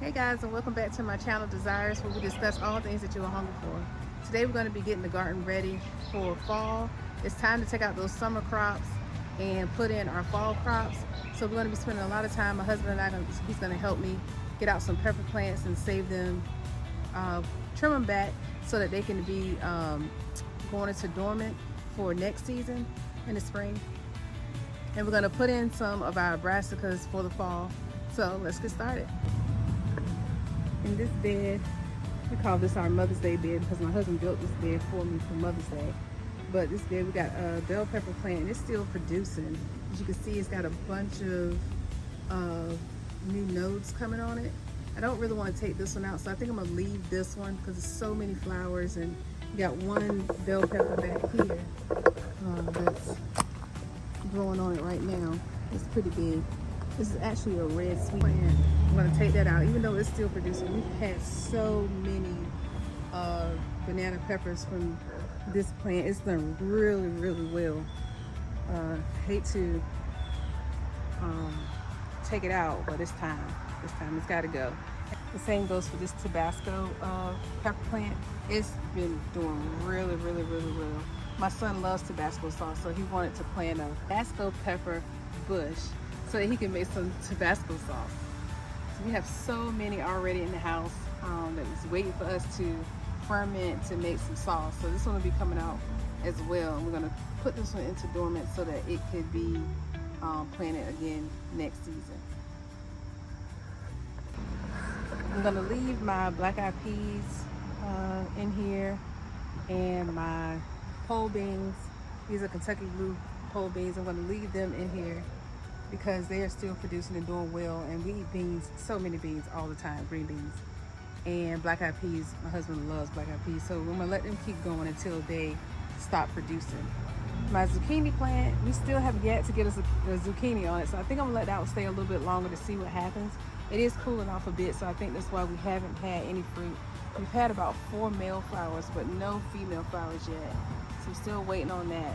Hey guys, and welcome back to my channel Desires, where we discuss all things that you are hungry for. Today we're going to be getting the garden ready for fall. It's time to take out those summer crops and put in our fall crops. So we're going to be spending a lot of time, my husband and I, he's going to help me get out some pepper plants and save them, trim them back so that they can be going into dormant for next season in the spring. And we're going to put in some of our brassicas for the fall. So let's get started. In this bed, we call this our Mother's Day bed because my husband built this bed for me for Mother's Day. But this bed, we got a bell pepper plant and it's still producing. As you can see, it's got a bunch of new nodes coming on it. I don't really want to take this one out, so I think I'm gonna leave this one because there's so many flowers, and we got one bell pepper back here that's growing on it right now. It's pretty big. This is actually a red sweet plant. I'm gonna take that out, even though it's still producing. We've had so many banana peppers from this plant. It's done really, really well. Hate to take it out, but it's time. It's gotta go. The same goes for this Tabasco pepper plant. It's been doing really, really, really well. My son loves Tabasco sauce, so he wanted to plant a Tabasco pepper bush so that he can make some Tabasco sauce. So we have so many already in the house that was waiting for us to ferment to make some sauce. So this one will be coming out as well. And we're gonna put this one into dormant so that it could be planted again next season. I'm gonna leave my black eyed peas in here and my pole beans. These are Kentucky blue pole beans. I'm gonna leave them in here because they are still producing and doing well, and we eat beans, so many beans all the time, green beans. And black eyed peas, my husband loves black eyed peas, so we're gonna let them keep going until they stop producing. My zucchini plant, we still have yet to get a zucchini on it, so I think I'm gonna let that one stay a little bit longer to see what happens. It is cooling off a bit, so I think that's why we haven't had any fruit. We've had about 4 male flowers, but no female flowers yet, so I'm still waiting on that.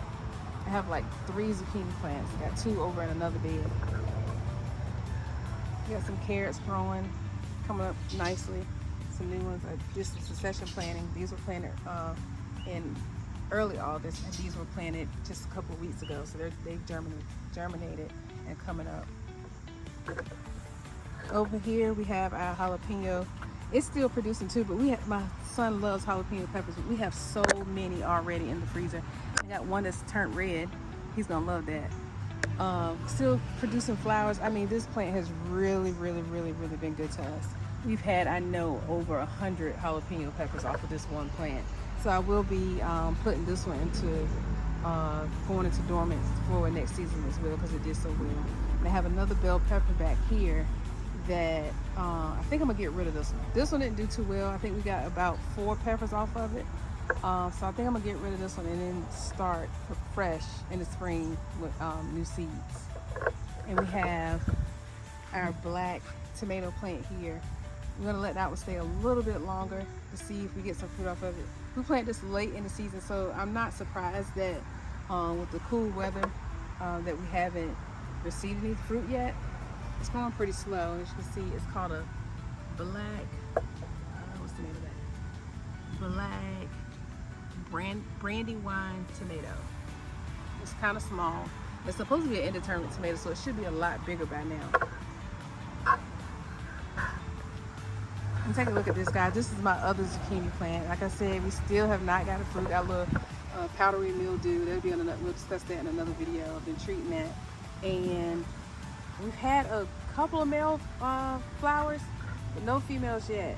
I have like 3 zucchini plants. I got 2 over in another bed. We got some carrots growing, coming up nicely. Some new ones. This is succession planting. These were planted in early August, and these were planted just a couple of weeks ago. So they've germinated and coming up. Over here we have our jalapeno. It's still producing too, but my son loves jalapeno peppers. We have so many already in the freezer. I got one that's turned red. He's gonna love that. Still producing flowers. I mean, this plant has really, really, really, really been good to us. We've had, I know, over 100 jalapeno peppers off of this one plant. So I will be putting this one into going into dormant for next season as well because it did so well. And I have another bell pepper back here that I think I'm gonna get rid of this one. This one didn't do too well. I think we got about 4 peppers off of it. So I think I'm gonna get rid of this one and then start fresh in the spring with new seeds. And we have our black tomato plant here. We're gonna let that one stay a little bit longer to see if we get some fruit off of it. We planted this late in the season, so I'm not surprised that with the cool weather that we haven't received any fruit yet. It's going pretty slow. As you can see, it's called a black, what's the name of that? Black Brandywine tomato. It's kind of small. It's supposed to be an indeterminate tomato, so it should be a lot bigger by now. And take a look at this, guys. This is my other zucchini plant. Like I said, we still have not got a fruit. Got a little powdery mildew. That'll be on another, we'll discuss that in another video. I've been treating that. And we've had a couple of male flowers, but no females yet.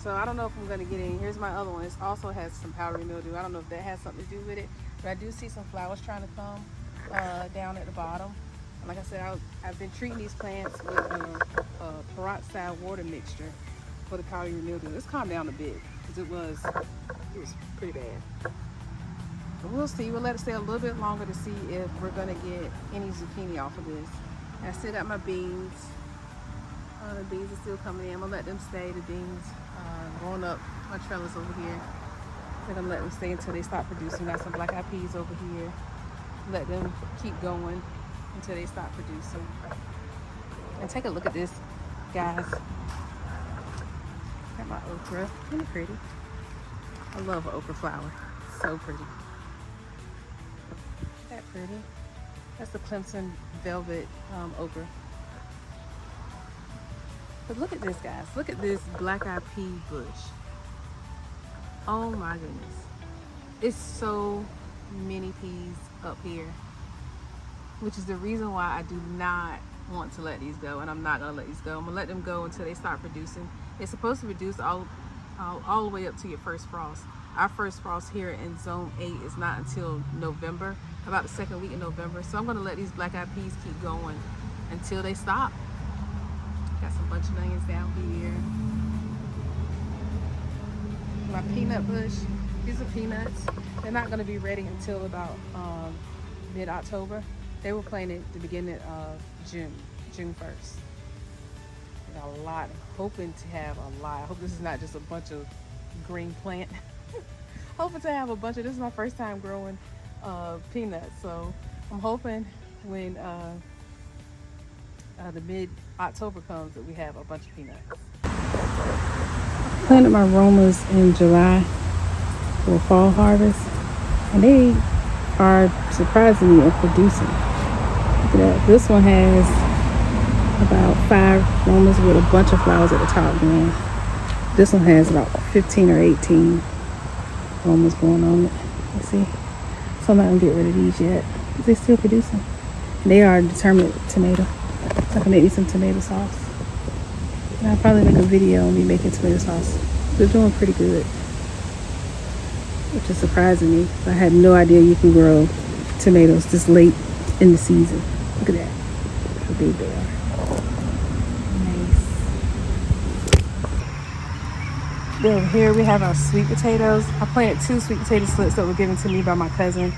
So I don't know if I'm gonna get any. Here's my other one. It also has some powdery mildew. I don't know if that has something to do with it, but I do see some flowers trying to come down at the bottom. And like I said, I've been treating these plants with a peroxide water mixture for the powdery mildew. It's calmed down a bit because it was pretty bad. But we'll see. We'll let it stay a little bit longer to see if we're gonna get any zucchini off of this. And I still got my beans. The beans are still coming in. I'm gonna let them stay. The beans growing up my trellis over here. I think I'm gonna let them stay until they stop producing. Got some black eyed peas over here. Let them keep going until they stop producing. And take a look at this, guys. My okra, isn't it pretty? I love okra flower, so pretty. Isn't that pretty? That's the Clemson velvet okra. But look at this, guys. Look at this black-eyed pea bush. Oh my goodness. It's so many peas up here, which is the reason why I do not want to let these go, and I'm not gonna let these go. I'm gonna let them go until they start producing. It's supposed to produce all the way up to your first frost. Our first frost here in zone 8 is not until November, about the second week in November. So I'm gonna let these black-eyed peas keep going until they stop. Got some bunch of onions down here. My peanut bush, these are peanuts. They're not gonna be ready until about mid-October. They were planted the beginning of June 1st. Got a lot, I'm hoping to have a lot. I hope this is not just a bunch of green plant. Hoping to have a bunch of, this is my first time growing peanuts. So I'm hoping when the mid-October comes that we have a bunch of peanuts. I planted my Romas in July for fall harvest, and they are surprisingly producing. Look at that. This one has about 5 Romas with a bunch of flowers at the top going. This one has about 15 or 18 Romas going on it. Let's see. So I'm not gonna get rid of these yet. They're still producing. They are determined tomato. So I can make me some tomato sauce. And I'll probably make a video on me making tomato sauce. They're doing pretty good, which is surprising me. I had no idea you can grow tomatoes this late in the season. Look at that, how big they are. Nice. Over here we have our sweet potatoes. I planted 2 sweet potato slips that were given to me by my cousin.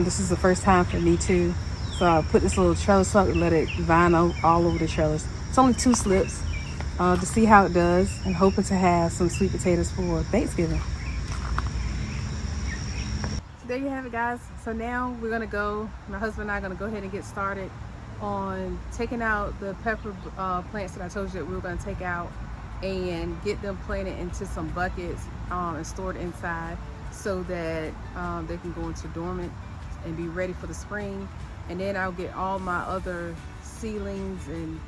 This is the first time for me too. So I put this little trellis up and let it vine all over the trellis. It's only 2 slips to see how it does, and hoping to have some sweet potatoes for Thanksgiving. There you have it, guys. So now we're gonna go, my husband and I are gonna go ahead and get started on taking out the pepper plants that I told you that we were gonna take out, and get them planted into some buckets and stored inside so that they can go into dormant and be ready for the spring. And then I'll get all my other seedlings and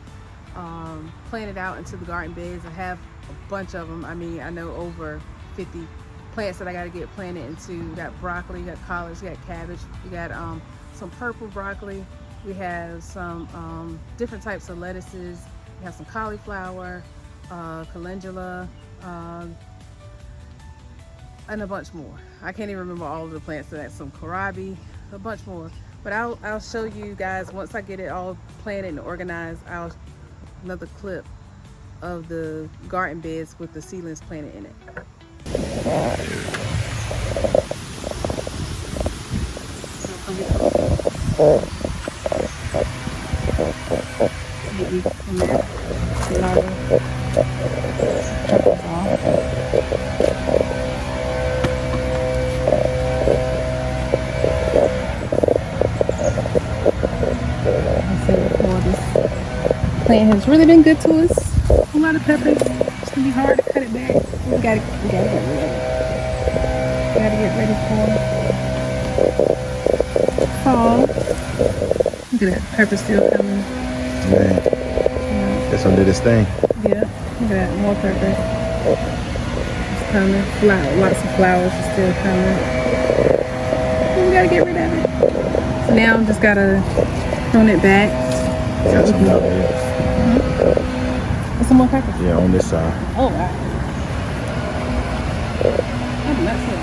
planted out into the garden beds. I have a bunch of them. I mean, I know over 50 plants that I got to get planted into. We got broccoli, you got collards, you got cabbage, you got some purple broccoli, we have some different types of lettuces, we have some cauliflower, calendula, and a bunch more. I can't even remember all of the plants. So that's some kohlrabi, a bunch more. But I'll show you guys once I get it all planted and organized. Another clip of the garden beds with the seedlings planted in it. Plant has really been good to us. A lot of peppers. It's gonna be hard to cut it back. We gotta get ready. Gotta get ready for fall. Look at that, pepper still coming. Man, that's gonna do this thing. Yeah, look at that, more pepper. It's coming. Lots of flowers are still coming. We gotta get rid of it. So now just gotta prune it back. Got some out there. There's some more pepper. Yeah, on this side. Oh wow. I do not see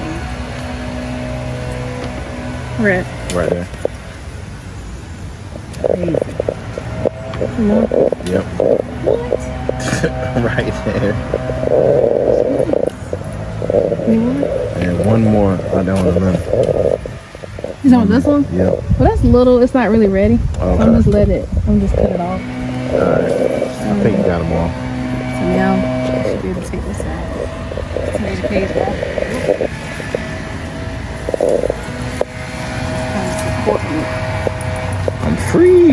red. Right there. Crazy. Some more? Yep. What? Right there. Any more? And one more. I don't remember. You talking about this one? Yep. Well, that's little. It's not really ready. Okay. So I'm just cut it off. Alright. I think you got them all. So now I should be able to take this out. Tomato cage off. Kind of support me. I'm free.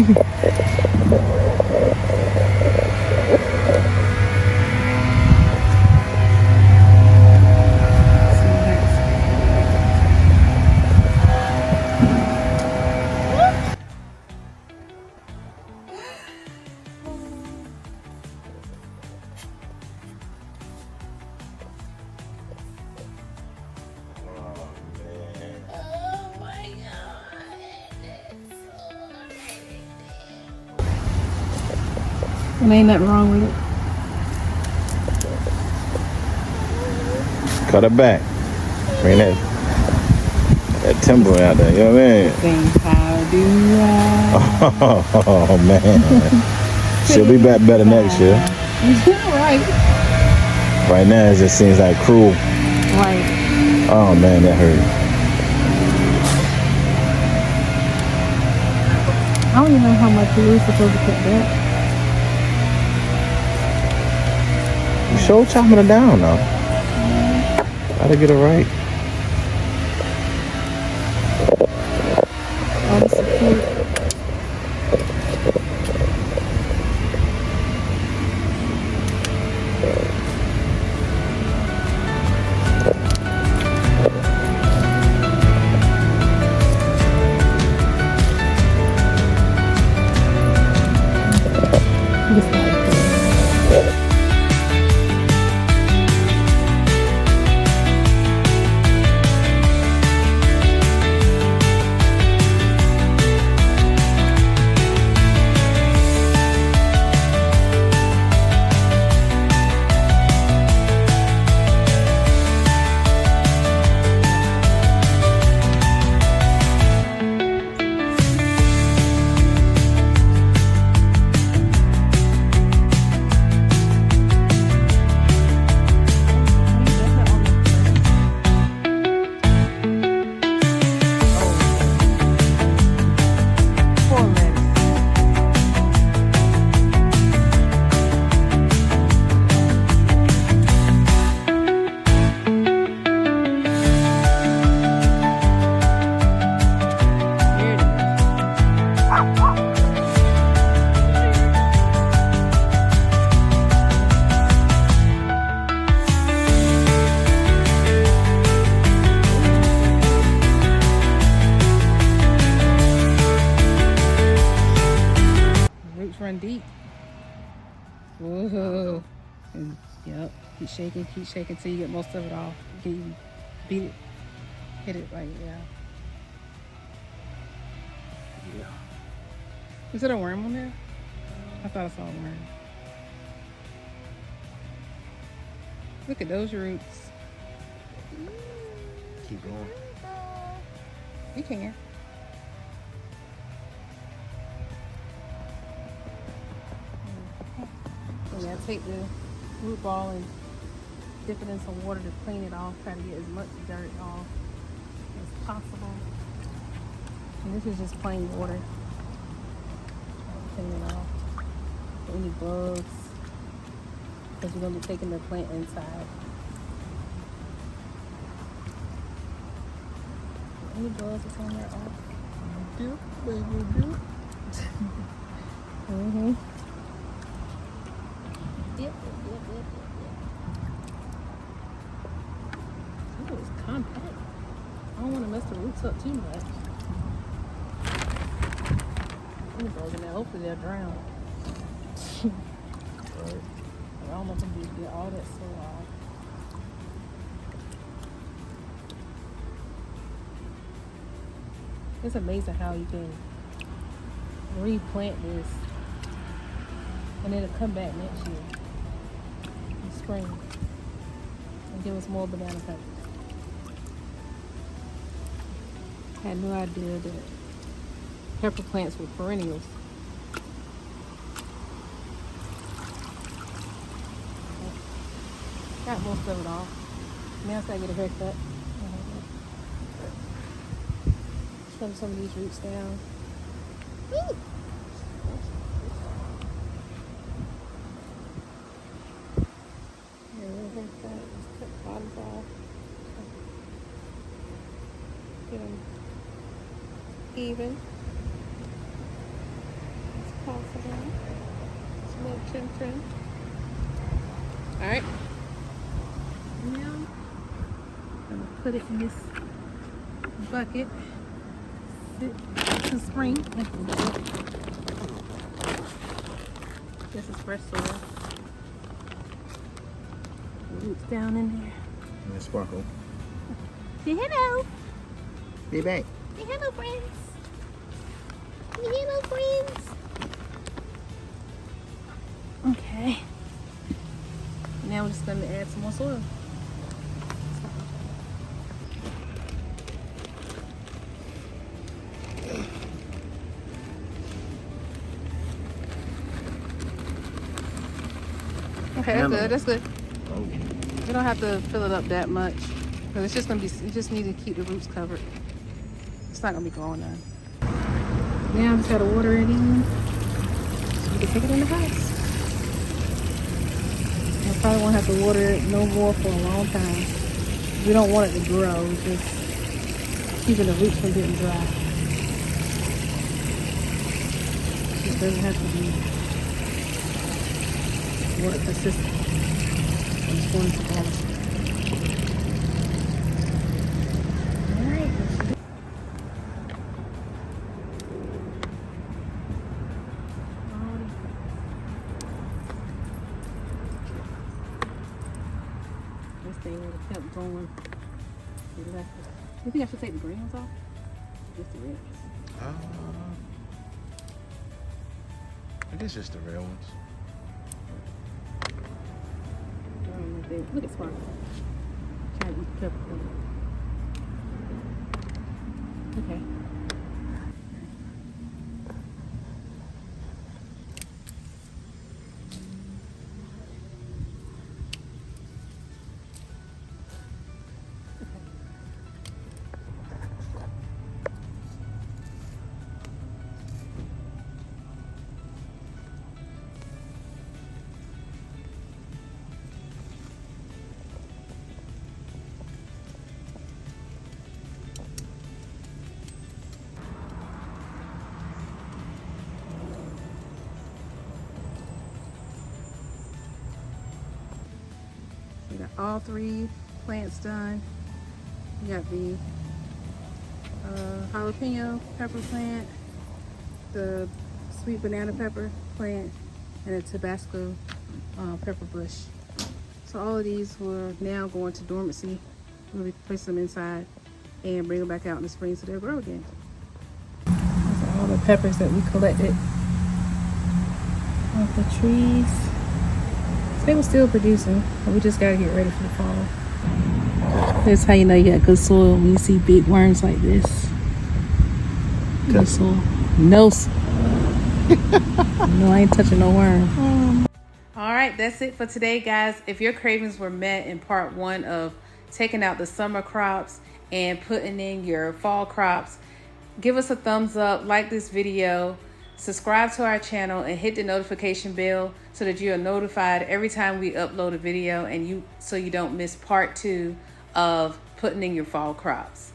And ain't nothing wrong with it. Cut it back. Bring that timber out there, you know what I mean? Sing how do I? Oh man. She'll be back better next year. Right. Right now it just seems like cruel. Right. Oh man, that hurt. I don't even know how much we were supposed to put that. You sure chopping it down though. Gotta get it right. All the support. Run deep. Whoa. And, yep. Keep shaking till you get most of it off. You can beat it, hit it right, yeah. Is it a worm on there? I thought I saw a worm. Look at those roots. Keep going. You can. Yeah, take the root ball and dip it in some water to clean it off. Try to get as much dirt off as possible. And this is just plain water. Clean it off. Any bugs, because we're going to be taking the plant inside. Any bugs that's on there off. Do, baby, do. Mm-hmm. Yep. Oh, it's compact. I don't want to mess the roots up too much. Any bugs in there, hopefully they'll drown. Right. I don't know if I'm going to get all that soil off. It's amazing how you can replant this and it'll come back next year in spring and give us more banana peppers. I had no idea that pepper plants were perennials. Got most of it off. Now it's gotta get a haircut. Trim some of these roots down. Woo! Yeah, little haircut. Just cut the bottoms off. Get them even as possible. Just a little trim. All right. Now I'm gonna put it in this bucket. This is spring. This is fresh soil. Roots down in there. And sparkle. Say hello. Be back. Say hello, friends. Say hello, friends. Okay. Now we're just going to add some more soil. Okay, that's good. That's good. Oh. You don't have to fill it up that much, because it's just gonna be. You just need to keep the roots covered. It's not gonna be going on. Now I just gotta water it in, so we can take it in the house. I probably won't have to water it no more for a long time. We don't want it to grow. It's just keeping the roots from getting dry. It doesn't have to be water consistent. I'm just going to balance it. Alright, let's do it. This thing would have kept going. We left it. You think I should take the green ones off? Just the reds. I guess just the real ones. Look at Sparkle. Trying to eat pepper. Okay. We got all 3 plants done. We got the jalapeno pepper plant, the sweet banana pepper plant, and a Tabasco pepper bush. So all of these will now go into dormancy. We'll place them inside and bring them back out in the spring so they'll grow again. These are all the peppers that we collected off the trees. They were still producing, but we just gotta get ready for the fall. That's how you know you got good soil, when you see big worms like this. Good soil. No, no, I ain't touching no worm. All right, that's it for today, guys. If your cravings were met in part 1 of taking out the summer crops and putting in your fall crops, give us a thumbs up, like this video, subscribe to our channel, and hit the notification bell so that you are notified every time we upload a video, and so you don't miss part 2 of putting in your fall crops.